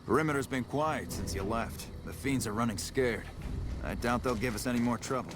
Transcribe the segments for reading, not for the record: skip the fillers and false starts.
Perimeter's been quiet since you left. The fiends are running scared. I doubt they'll give us any more trouble.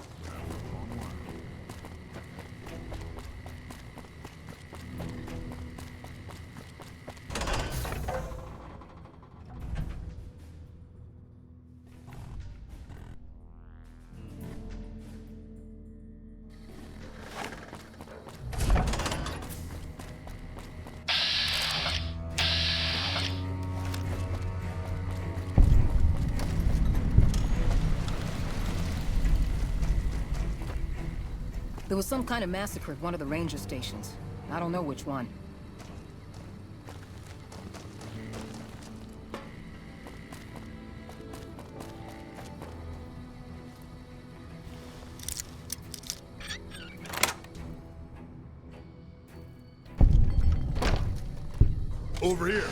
There was some kind of massacre at one of the ranger stations. I don't know which one. Over here.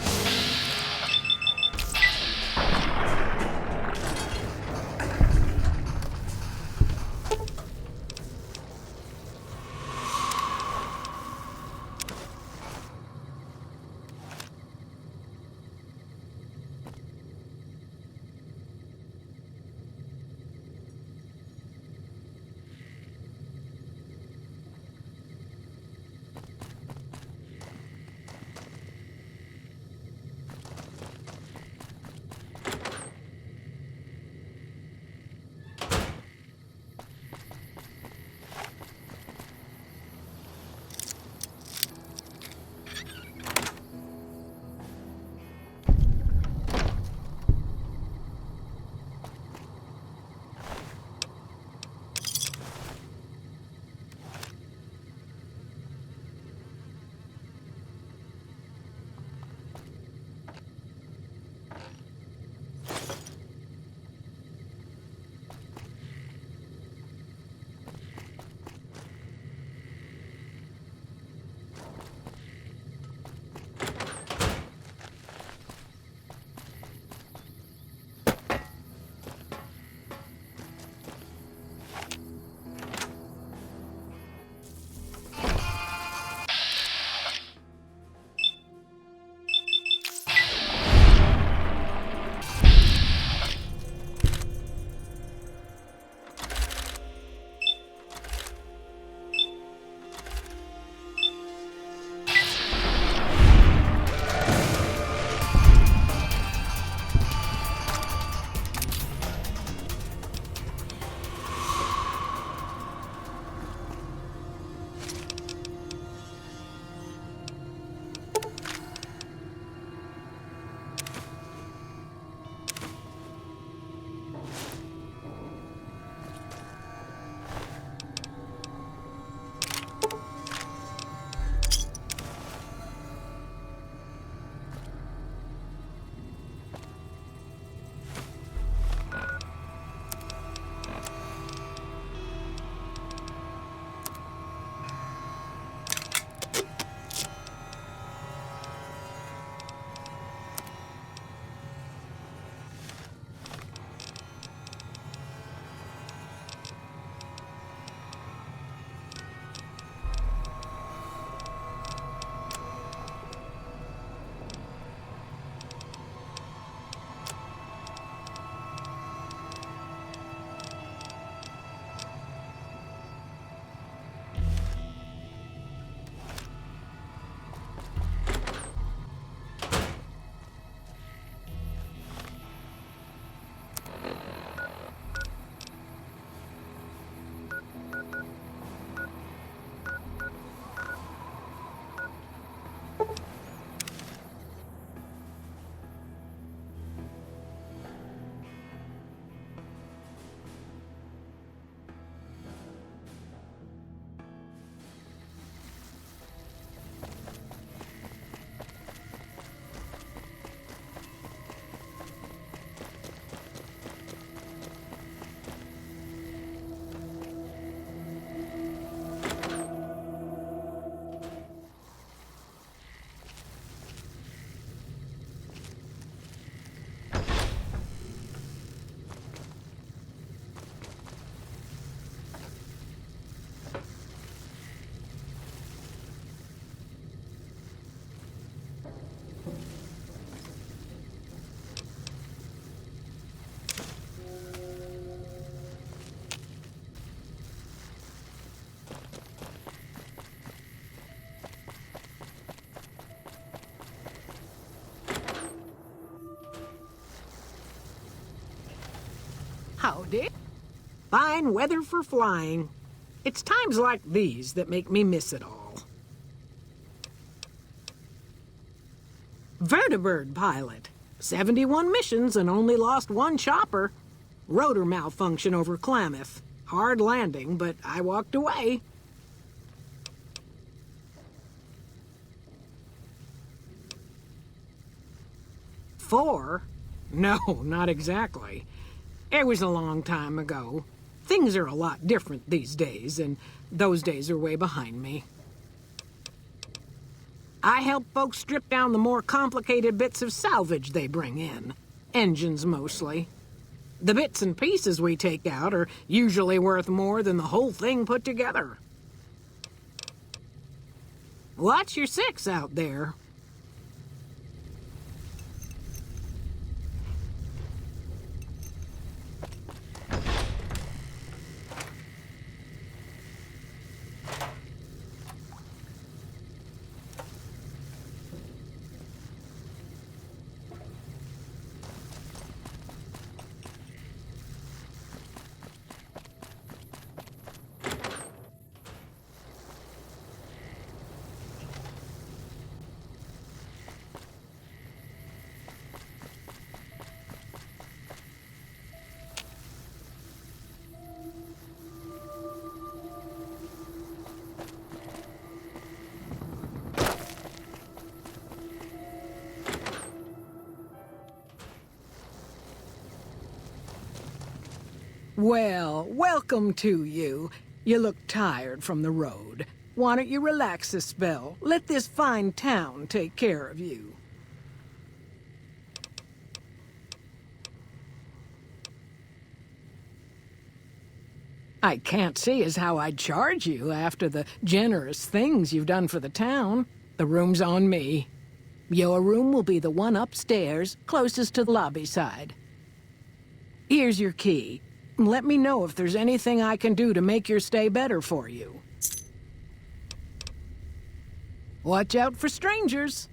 dear. Fine weather for flying. It's times like these that make me miss it all. Vertibird pilot. 71 missions and only lost one chopper. Rotor malfunction over Klamath. Hard landing, but I walked away. Four? No, not exactly. It was a long time ago. Things are a lot different these days, and those days are way behind me. I help folks strip down the more complicated bits of salvage they bring in. Engines, mostly. The bits and pieces we take out are usually worth more than the whole thing put together. Watch your six out there. Well, welcome to you. You look tired from the road. Why don't you relax a spell? Let this fine town take care of you. I can't see as how I'd charge you after the generous things you've done for the town. The room's on me. Your room will be the one upstairs, closest to the lobby side. Here's your key. Let me know if there's anything I can do to make your stay better for you. Watch out for strangers.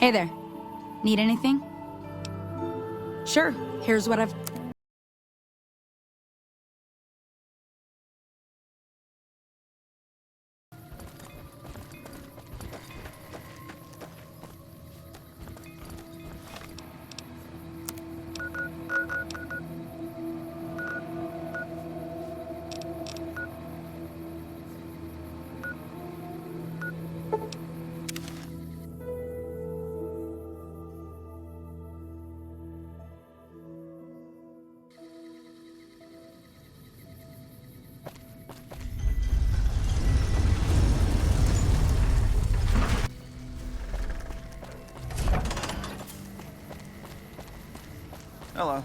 Hey there. Need anything? Sure, here's what I've... Hello.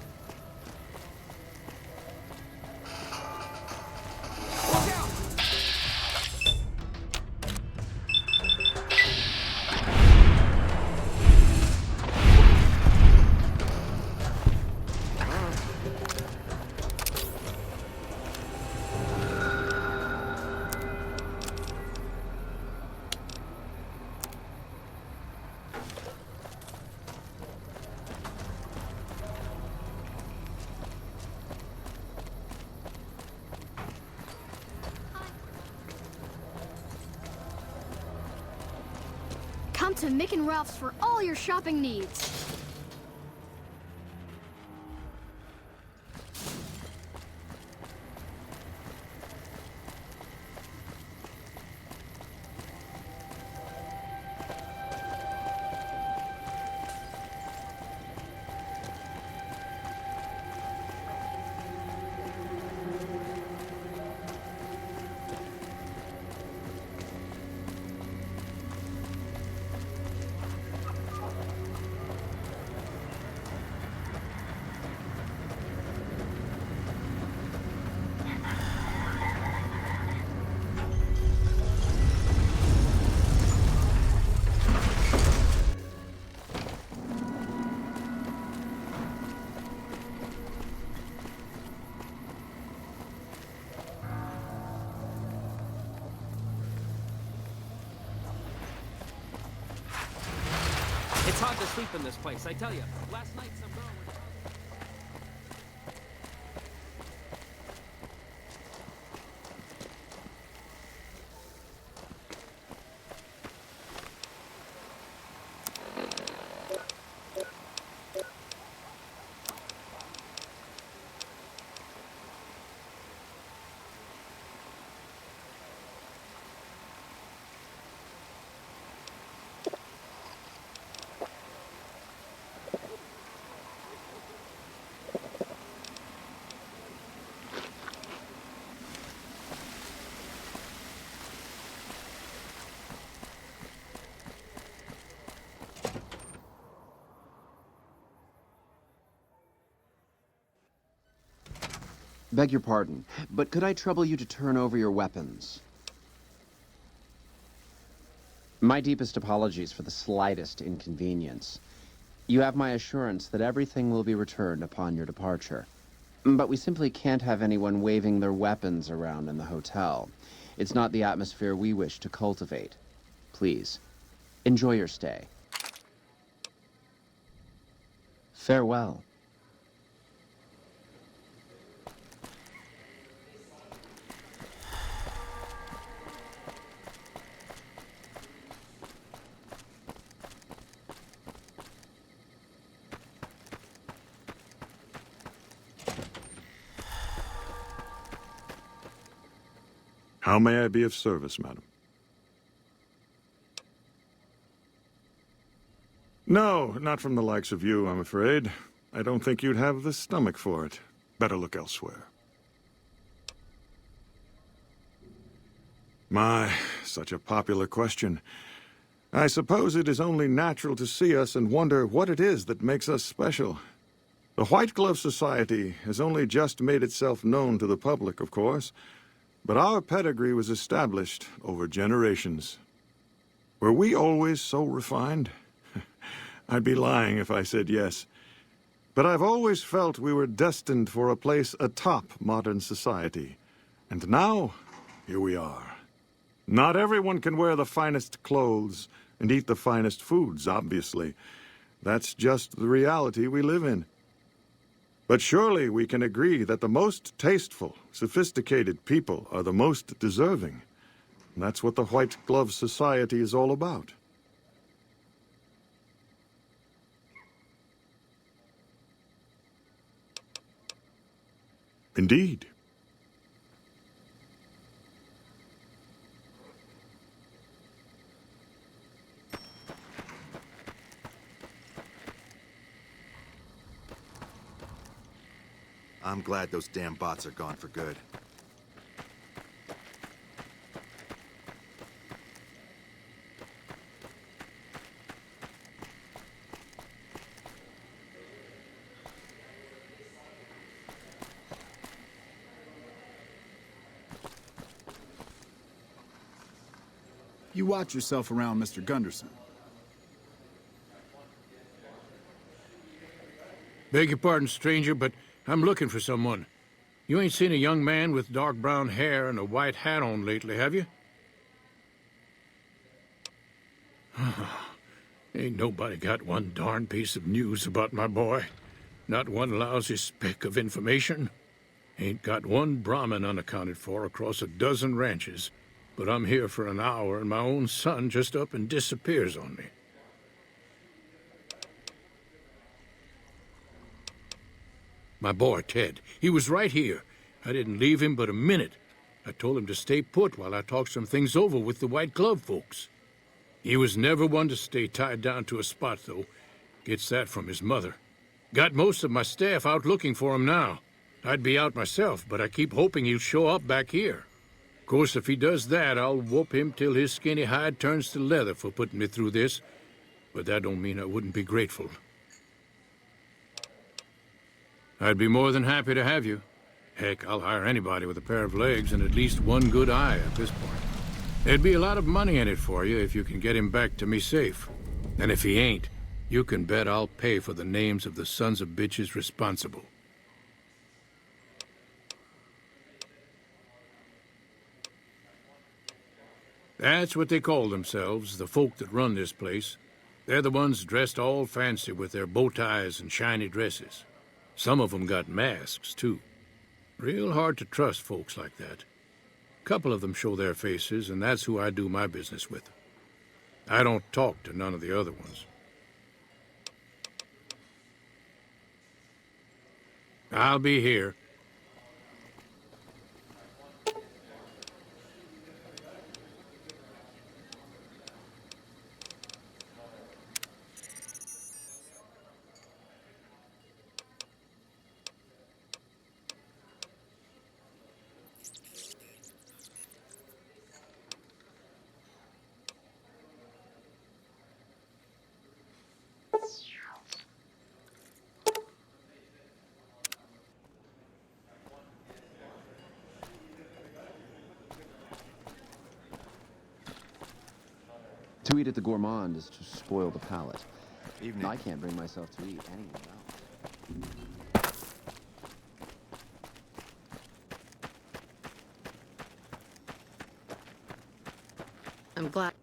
Come to Mick and Ralph's for all your shopping needs. It's hard to sleep in this place, I tell you. Last night some girl was... Beg your pardon, but could I trouble you to turn over your weapons? My deepest apologies for the slightest inconvenience. You have my assurance that everything will be returned upon your departure. But we simply can't have anyone waving their weapons around in the hotel. It's not the atmosphere we wish to cultivate. Please, enjoy your stay. Farewell. How may I be of service, madam? No, not from the likes of you, I'm afraid. I don't think you'd have the stomach for it. Better look elsewhere. My, such a popular question. I suppose it is only natural to see us and wonder what it is that makes us special. The White Glove Society has only just made itself known to the public, of course, but our pedigree was established over generations. Were we always so refined? I'd be lying if I said yes. But I've always felt we were destined for a place atop modern society. And now, here we are. Not everyone can wear the finest clothes and eat the finest foods, obviously. That's just the reality we live in. But surely we can agree that the most tasteful, sophisticated people are the most deserving. And that's what the White Glove Society is all about. Indeed. I'm glad those damn bots are gone for good. You watch yourself around, Mr. Gunderson. Beg your pardon, stranger, but I'm looking for someone. You ain't seen a young man with dark brown hair and a white hat on lately, have you? Ain't nobody got one darn piece of news about my boy. Not one lousy speck of information. Ain't got one Brahmin unaccounted for across a dozen ranches. But I'm here for an hour and my own son just up and disappears on me. My boy, Ted. He was right here. I didn't leave him but a minute. I told him to stay put while I talked some things over with the White Glove folks. He was never one to stay tied down to a spot, though. Gets that from his mother. Got most of my staff out looking for him now. I'd be out myself, but I keep hoping he'll show up back here. Of course, if he does that, I'll whoop him till his skinny hide turns to leather for putting me through this. But that don't mean I wouldn't be grateful. I'd be more than happy to have you. Heck, I'll hire anybody with a pair of legs and at least one good eye at this point. There'd be a lot of money in it for you if you can get him back to me safe. And if he ain't, you can bet I'll pay for the names of the sons of bitches responsible. That's what they call themselves, the folk that run this place. They're the ones dressed all fancy with their bow ties and shiny dresses. Some of them got masks, too. Real hard to trust folks like that. A couple of them show their faces, and that's who I do my business with. I don't talk to none of the other ones. I'll be here. To eat at the Gourmand is to spoil the palate. Evening. I can't bring myself to eat anywhere else. I'm glad.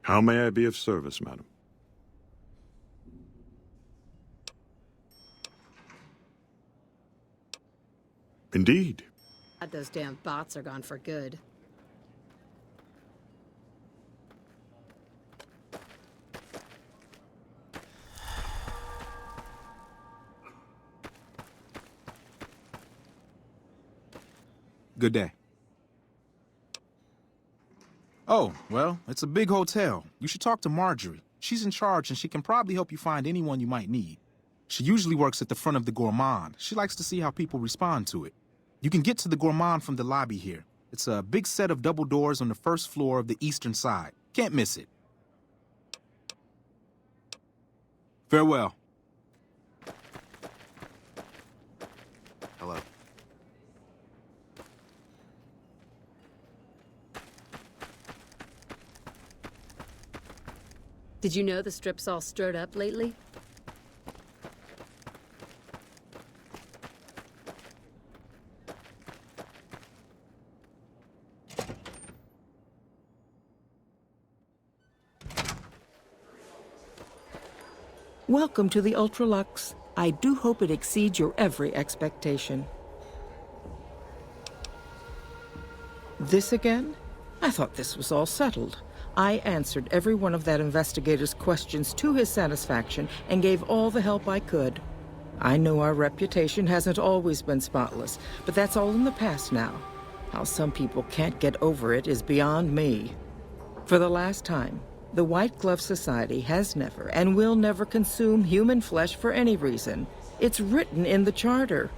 How may I be of service, madam? Indeed. Those damn bots are gone for good. Good day. Oh, well, it's a big hotel. You should talk to Marjorie. She's in charge, and she can probably help you find anyone you might need. She usually works at the front of the Gourmand. She likes to see how people respond to it. You can get to the Gourmand from the lobby here. It's a big set of double doors on the first floor of the eastern side. Can't miss it. Farewell. Hello. Did you know the strip's all stirred up lately? Welcome to the Ultralux. I do hope it exceeds your every expectation. This again? I thought this was all settled. I answered every one of that investigator's questions to his satisfaction and gave all the help I could. I know our reputation hasn't always been spotless, but that's all in the past now. How some people can't get over it is beyond me. For the last time, the White Glove Society has never and will never consume human flesh for any reason. It's written in the charter.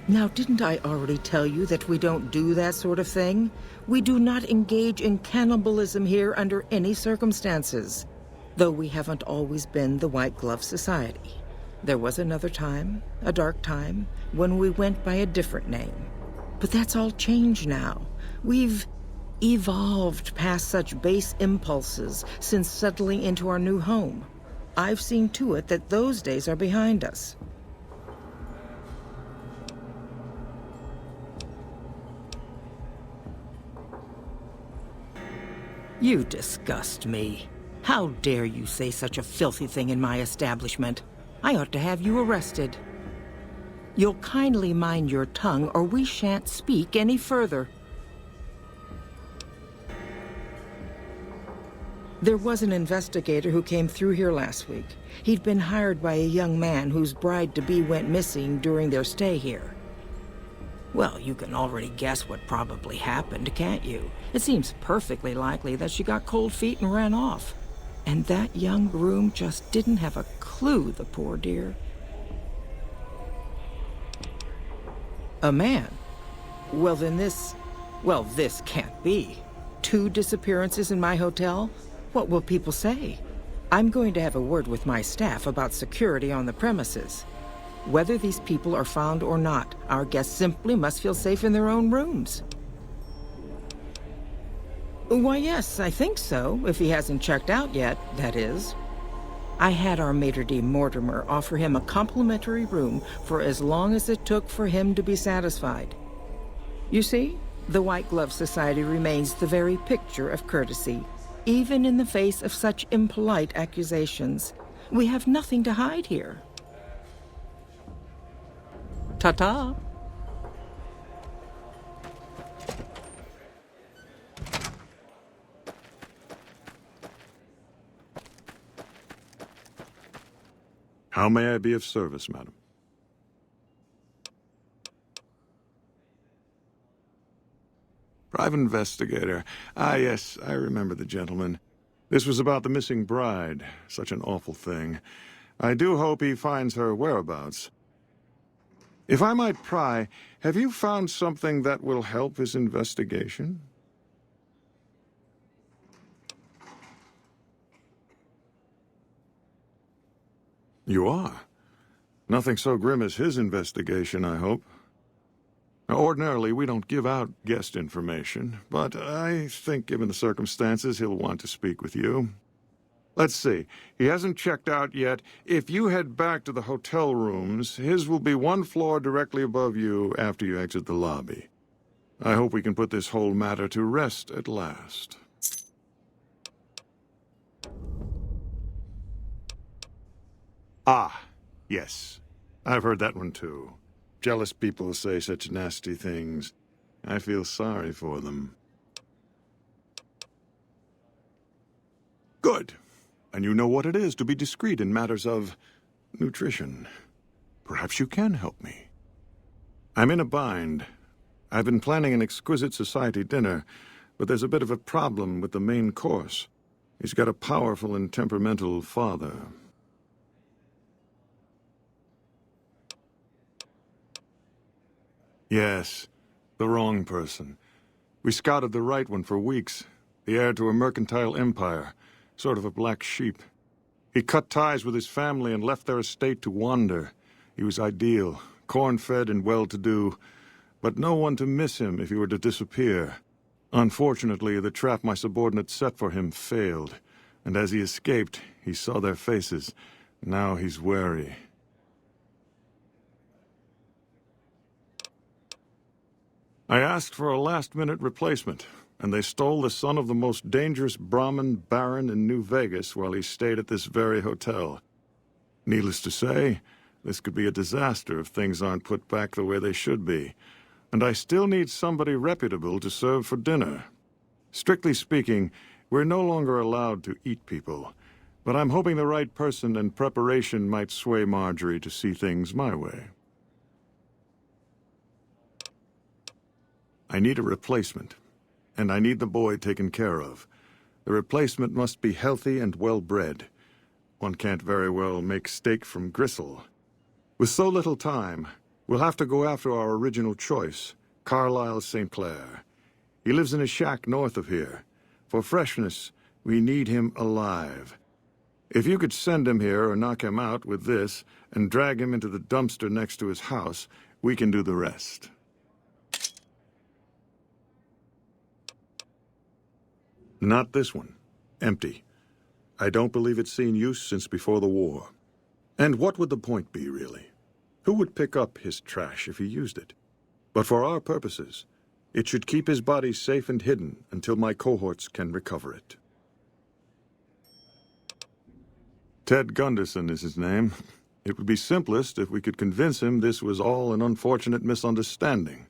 Now, didn't I already tell you that we don't do that sort of thing? We do not engage in cannibalism here under any circumstances. Though we haven't always been the White Glove Society. There was another time, a dark time, when we went by a different name. But that's all changed now. We've evolved past such base impulses since settling into our new home. I've seen to it that those days are behind us. You disgust me. How dare you say such a filthy thing in my establishment? I ought to have you arrested. You'll kindly mind your tongue, or we shan't speak any further. There was an investigator who came through here last week. He'd been hired by a young man whose bride-to-be went missing during their stay here. Well, you can already guess what probably happened, can't you? It seems perfectly likely that she got cold feet and ran off. And that young groom just didn't have a clue, the poor dear. A man? Well, then this can't be. 2 disappearances in my hotel? What will people say? I'm going to have a word with my staff about security on the premises. Whether these people are found or not, our guests simply must feel safe in their own rooms. Why, yes, I think so, if he hasn't checked out yet, that is. I had our maitre d' Mortimer offer him a complimentary room for as long as it took for him to be satisfied. You see, the White Glove Society remains the very picture of courtesy, even in the face of such impolite accusations. We have nothing to hide here. Ta-ta. How may I be of service, madam? Private investigator. Ah, yes, I remember the gentleman. This was about the missing bride. Such an awful thing. I do hope he finds her whereabouts. If I might pry, have you found something that will help his investigation? You are? Nothing so grim as his investigation, I hope. Now, ordinarily, we don't give out guest information, but I think, given the circumstances, he'll want to speak with you. Let's see. He hasn't checked out yet. If you head back to the hotel rooms, his will be 1 floor directly above you after you exit the lobby. I hope we can put this whole matter to rest at last. Ah, yes. I've heard that one too. Jealous people say such nasty things. I feel sorry for them. Good. And you know what it is to be discreet in matters of nutrition. Perhaps you can help me. I'm in a bind. I've been planning an exquisite society dinner, but there's a bit of a problem with the main course. He's got a powerful and temperamental father. Yes, the wrong person. We scouted the right one for weeks. The heir to a mercantile empire. Sort of a black sheep. He cut ties with his family and left their estate to wander. He was ideal, corn-fed and well-to-do, but no one to miss him if he were to disappear. Unfortunately, the trap my subordinates set for him failed, and as he escaped, he saw their faces. Now he's wary. I asked for a last-minute replacement, and they stole the son of the most dangerous Brahmin baron in New Vegas while he stayed at this very hotel. Needless to say, this could be a disaster if things aren't put back the way they should be, and I still need somebody reputable to serve for dinner. Strictly speaking, we're no longer allowed to eat people, but I'm hoping the right person and preparation might sway Marjorie to see things my way. I need a replacement. And I need the boy taken care of. The replacement must be healthy and well-bred. One can't very well make steak from gristle. With so little time, we'll have to go after our original choice, Carlisle St. Clair. He lives in a shack north of here. For freshness, we need him alive. If you could send him here or knock him out with this and drag him into the dumpster next to his house, we can do the rest. Not this one. Empty. I don't believe it's seen use since before the war. And what would the point be, really? Who would pick up his trash if he used it? But for our purposes, it should keep his body safe and hidden until my cohorts can recover it. Ted Gunderson is his name. It would be simplest if we could convince him this was all an unfortunate misunderstanding.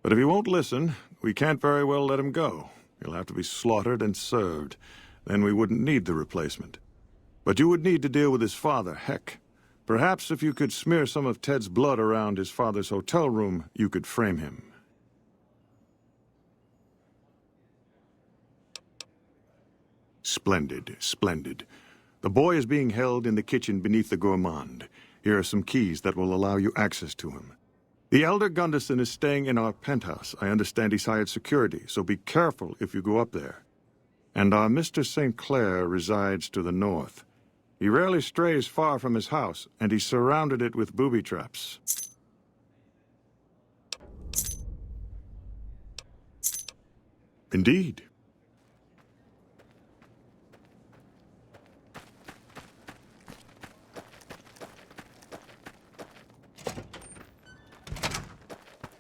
But if he won't listen, we can't very well let him go. He'll have to be slaughtered and served. then we wouldn't need the replacement. But you would need to deal with his father, Heck. Perhaps if you could smear some of Ted's blood around his father's hotel room, you could frame him. Splendid, splendid. The boy is being held in the kitchen beneath the gourmand. Here are some keys that will allow you access to him. The Elder Gunderson is staying in our penthouse. I understand he's hired security, so be careful if you go up there. And our Mr. St. Clair resides to the north. He rarely strays far from his house, and he's surrounded it with booby traps. Indeed.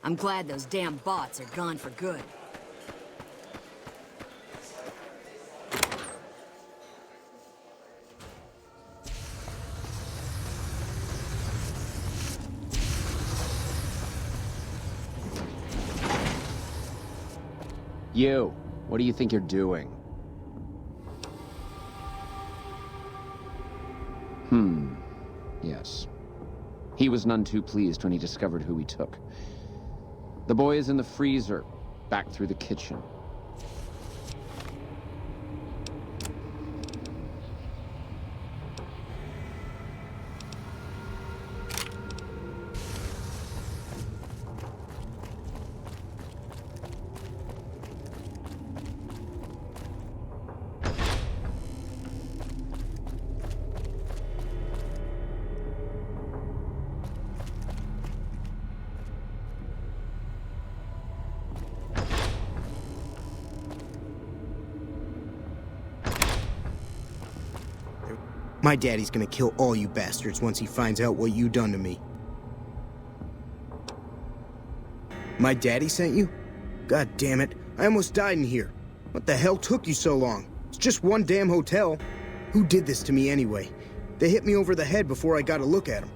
I'm glad those damn bots are gone for good. You, what do you think you're doing? Yes. He was none too pleased when he discovered who he took. The boy is in the freezer, back through the kitchen. My daddy's gonna kill all you bastards once he finds out what you done to me. My daddy sent you? God damn it, I almost died in here. What the hell took you so long? It's just one damn hotel. Who did this to me anyway? They hit me over the head before I got a look at them.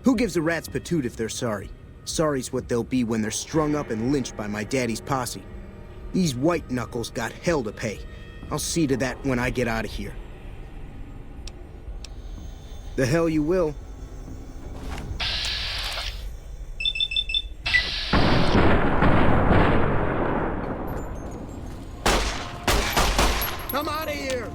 Who gives a rat's patoot if they're sorry? Sorry's what they'll be when they're strung up and lynched by my daddy's posse. These white knuckles got hell to pay. I'll see to that when I get out of here. The hell you will. I'm out of here!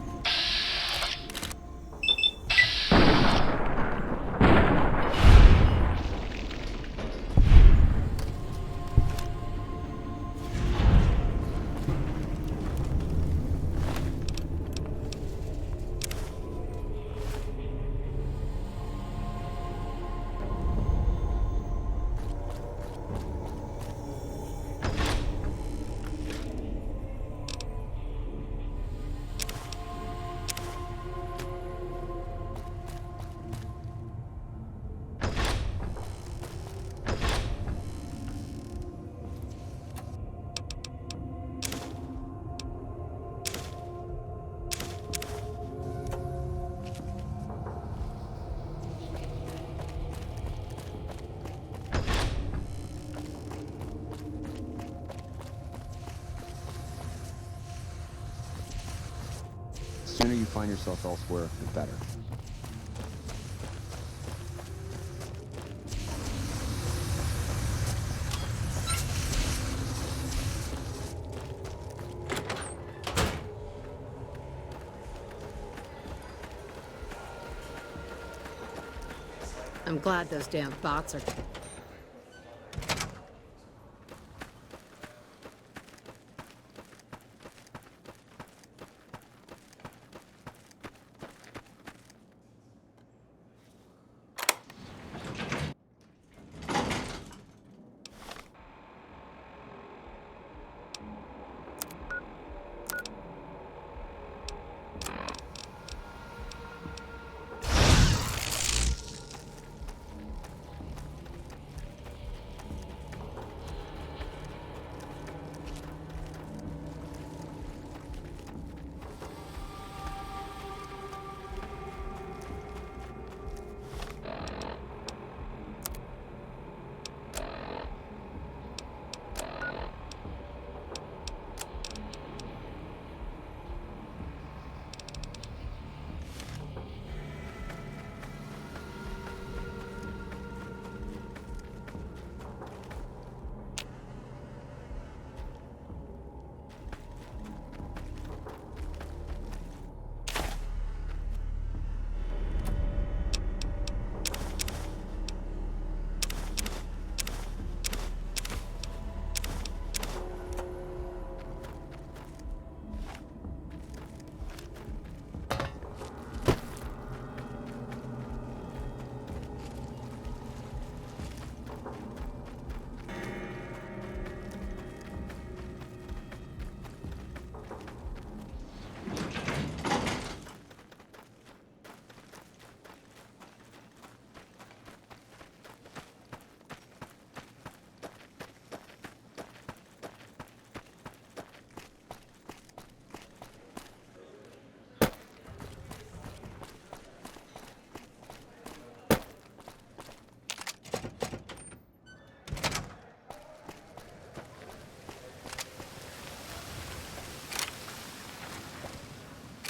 The sooner you find yourself elsewhere, the better. I'm glad those damn bots are...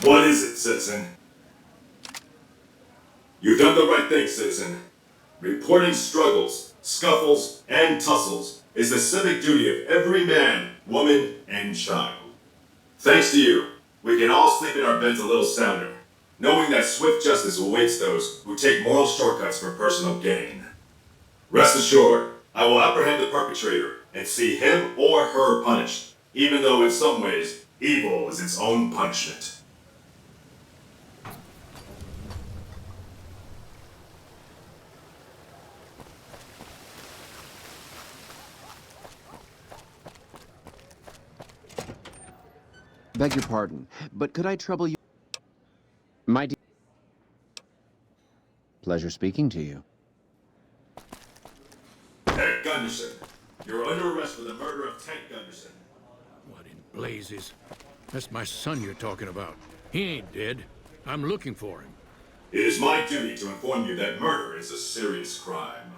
What is it, citizen? You've done the right thing, citizen. Reporting struggles, scuffles, and tussles is the civic duty of every man, woman, and child. Thanks to you, we can all sleep in our beds a little sounder, knowing that swift justice awaits those who take moral shortcuts for personal gain. Rest assured, I will apprehend the perpetrator and see him or her punished, even though in some ways, evil is its own punishment. Beg your pardon, but could I trouble you? Pleasure speaking to you. Ted Gunderson, you're under arrest for the murder of Ted Gunderson. What in blazes? That's my son you're talking about. He ain't dead. I'm looking for him. It is my duty to inform you that murder is a serious crime.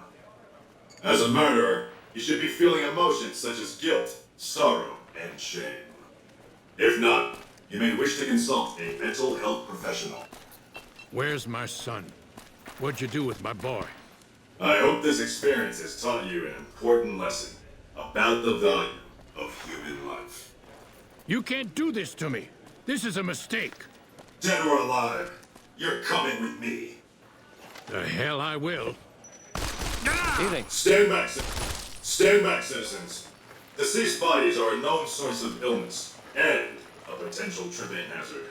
As a murderer, you should be feeling emotions such as guilt, sorrow, and shame. If not, you may wish to consult a mental health professional. Where's my son? What'd you do with my boy? I hope this experience has taught you an important lesson about the value of human life. You can't do this to me. This is a mistake. Dead or alive, you're coming with me. The hell I will. Stand back, stand back, citizens. Deceased bodies are a known source of illness and a potential tripping hazard.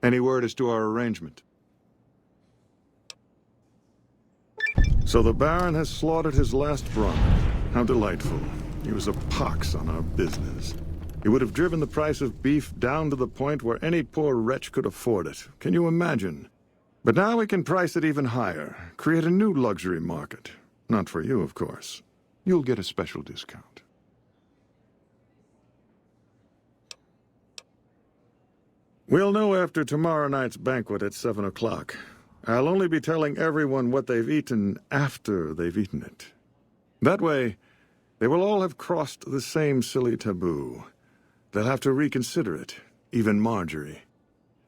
Any word as to our arrangement? So the Baron has slaughtered his last brother. How delightful. He was a pox on our business. He would have driven the price of beef down to the point where any poor wretch could afford it. Can you imagine? But now we can price it even higher, create a new luxury market. Not for you, of course. You'll get a special discount. We'll know after tomorrow night's banquet at 7 o'clock. I'll only be telling everyone what they've eaten after they've eaten it. That way, they will all have crossed the same silly taboo. They'll have to reconsider it, even Marjorie.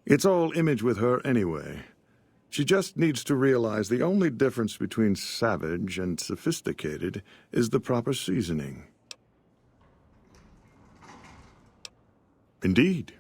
It's all image with her anyway. She just needs to realize the only difference between savage and sophisticated is the proper seasoning. Indeed.